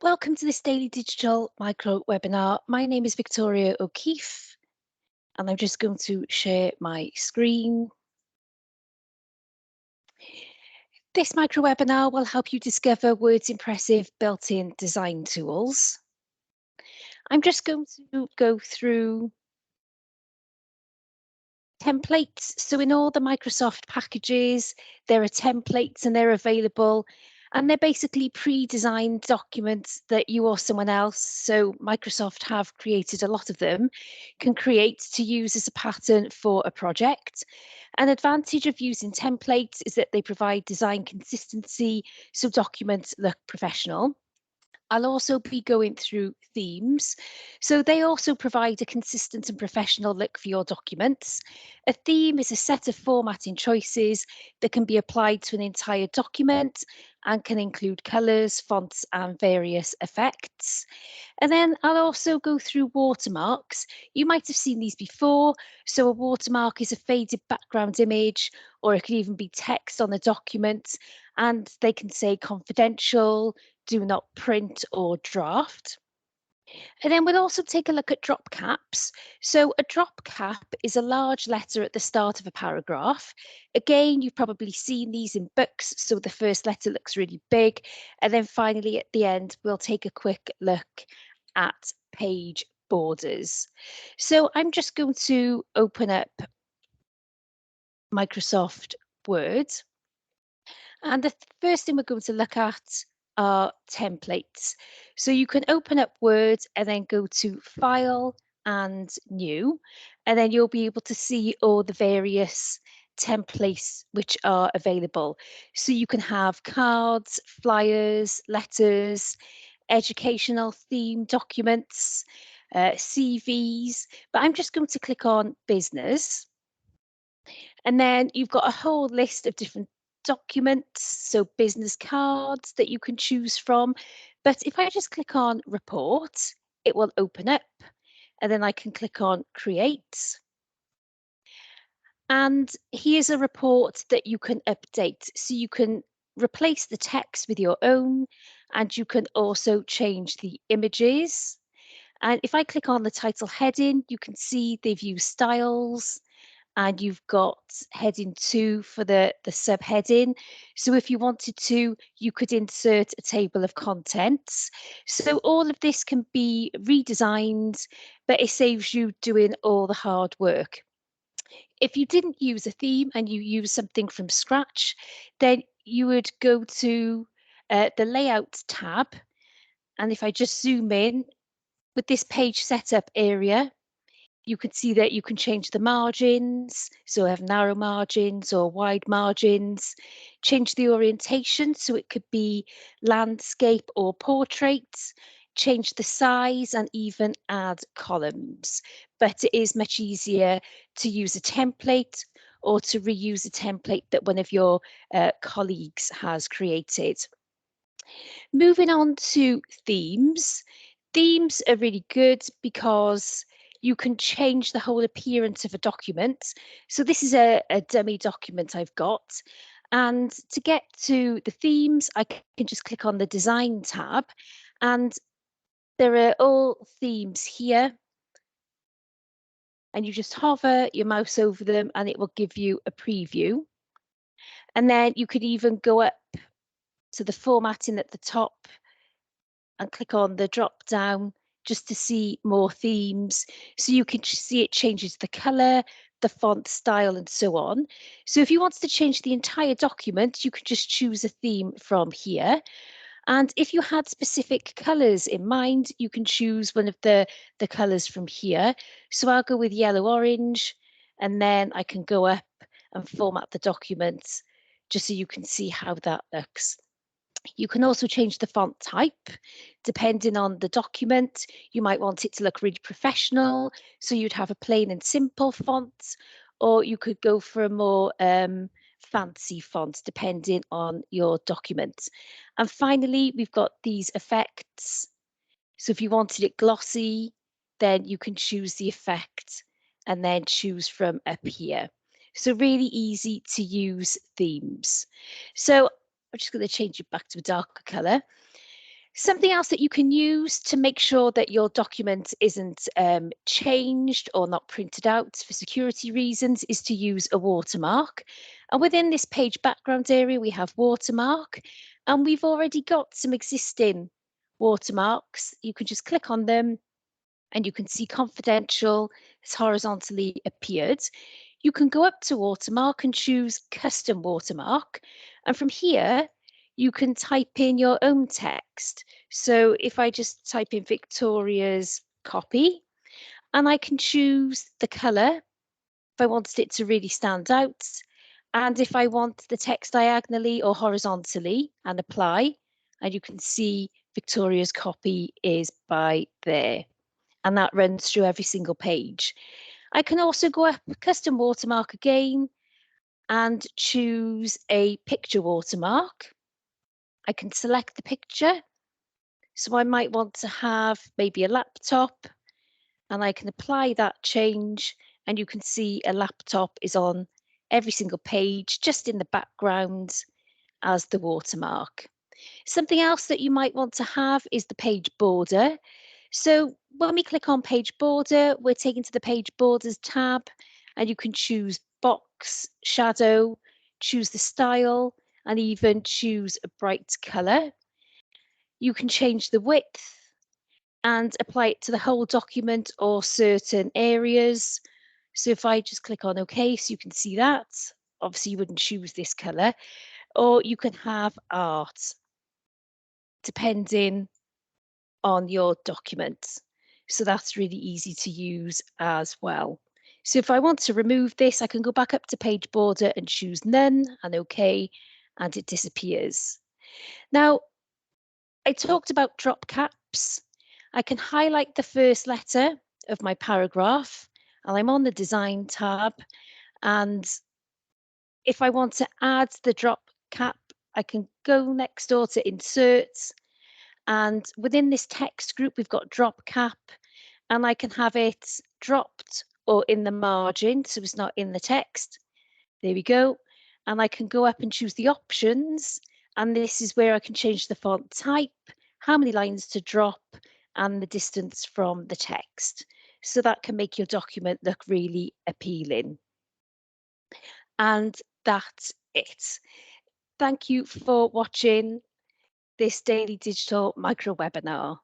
Welcome to this daily digital micro webinar. My name is Victoria O'Keefe, and I'm just going to share my screen. This micro webinar will help you discover Word's impressive built-in design tools. I'm just going to go through templates. So in all the Microsoft packages, there are templates and they're available. And they're basically pre-designed documents that you or someone else, so Microsoft have created a lot of them, can create to use as a pattern for a project. An advantage of using templates is that they provide design consistency, so documents look professional. I'll also be going through themes. So they also provide a consistent and professional look for your documents. A theme is a set of formatting choices that can be applied to an entire document and can include colours, fonts, and various effects. And then I'll also go through watermarks. You might have seen these before. So a watermark is a faded background image, or it could even be text on a document, and they can say confidential, do not print or draft. And then we'll also take a look at drop caps. So a drop cap is a large letter at the start of a paragraph. Again, you've probably seen these in books, so the first letter looks really big. And then finally at the end, we'll take a quick look at page borders. So I'm just going to open up Microsoft Word. And the first thing we're going to look at are templates. So you can open up Word and then go to File and New, and then you'll be able to see all the various templates which are available. So you can have cards, flyers, letters, educational theme documents, CVs, but I'm just going to click on Business. And then you've got a whole list of different documents, so business cards that you can choose from. But if I just click on Report, it will open up, and then I can click on Create. And here's a report that you can update. So you can replace the text with your own, and you can also change the images. And if I click on the title heading, you can see they've used styles, and you've got heading 2 for the subheading. So if you wanted to, you could insert a table of contents. So all of this can be redesigned, but it saves you doing all the hard work. If you didn't use a theme and you use something from scratch, then you would go to the Layout tab. And if I just zoom in with this page setup area, you can see that you can change the margins, so have narrow margins or wide margins, change the orientation, so it could be landscape or portrait, change the size and even add columns. But it is much easier to use a template or to reuse a template that one of your colleagues has created. Moving on to themes. Themes are really good because you can change the whole appearance of a document. So this is a dummy document I've got. And to get to the themes, I can just click on the Design tab. And there are all themes here. And you just hover your mouse over them and it will give you a preview. And then you could even go up to the formatting at the top and click on the drop down just to see more themes. So you can see it changes the color, the font style, and so on. So if you wanted to change the entire document, you could just choose a theme from here. And if you had specific colors in mind, you can choose one of the colors from here. So I'll go with yellow orange, and then I can go up and format the document just so you can see how that looks. You can also change the font type depending on the document. You might want it to look really professional, so you'd have a plain and simple font, or you could go for a more fancy font depending on your document. And finally, we've got these effects. So if you wanted it glossy, then you can choose the effect and then choose from up here. So really easy to use themes. So I'm just going to change it back to a darker colour. Something else that you can use to make sure that your document isn't changed or not printed out for security reasons is to use a watermark. And within this page background area, we have watermark, and we've already got some existing watermarks. You can just click on them and you can see confidential has horizontally appeared. You can go up to watermark and choose custom watermark. And from here, you can type in your own text. So if I just type in Victoria's copy, and I can choose the colour if I wanted it to really stand out, and if I want the text diagonally or horizontally, and apply, and you can see Victoria's copy is by there, and that runs through every single page. I can also go up custom watermark again and choose a picture watermark. I can select the picture. So I might want to have maybe a laptop, and I can apply that change, and you can see a laptop is on every single page, just in the background as the watermark. Something else that you might want to have is the page border. So when we click on page border, we're taken to the page borders tab, and you can choose box, shadow, choose the style, and even choose a bright color. You can change the width and apply it to the whole document or certain areas. So if I just click on OK, so you can see that, obviously you wouldn't choose this color, or you can have art, depending on your document. So that's really easy to use as well. So if I want to remove this, I can go back up to page border and choose none and OK, and it disappears. Now, I talked about drop caps. I can highlight the first letter of my paragraph, and I'm on the design tab. And if I want to add the drop cap, I can go next door to insert. And within this text group, we've got drop cap, and I can have it dropped or in the margin, so it's not in the text. There we go. And I can go up and choose the options. And this is where I can change the font type, how many lines to drop, and the distance from the text. So that can make your document look really appealing. And that's it. Thank you for watching this daily digital micro webinar.